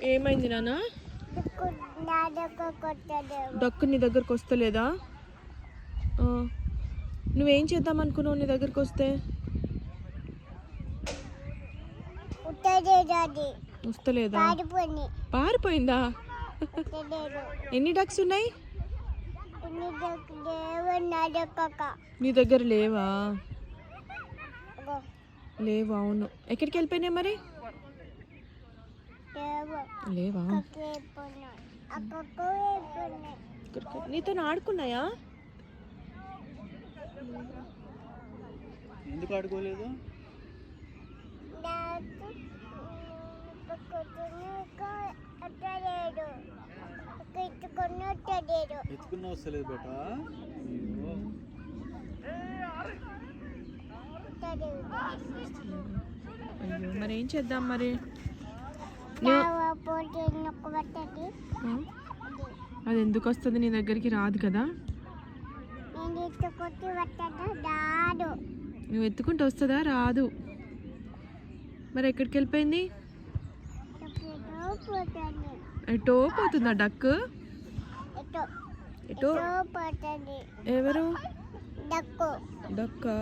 ఏమైంది నాన్న? డక్కు నీ దగ్గరకు వస్తలేదా? నువ్వేం చేద్దాం అనుకున్నావు నీ దగ్గరకు వస్తే? వస్తలేదా? పారిపోయిందా? ఎన్ని డక్స్ ఉన్నాయి నీ దగ్గర? లేవా? లేవా? అవును. ఎక్కడికి వెళ్ళిపోయినాయి మరి? లేవా? నీతో ఆడుకున్నాయా? ఎందుకు ఆడుకోలేదు? ఎత్తుకున్న వస్తలేదు బేటా. అయ్యో, మరి ఏం చేద్దాం మరి? అది ఎందుకు వస్తుంది నీ దగ్గరికి? రాదు కదా. నువ్వు ఎత్తుకుంటూ వస్తుందా? రాదు. మరి ఎక్కడికి వెళ్ళిపోయింది? ఎటో పోతుందా డక్? ఎటో? ఎవరు? డక్క.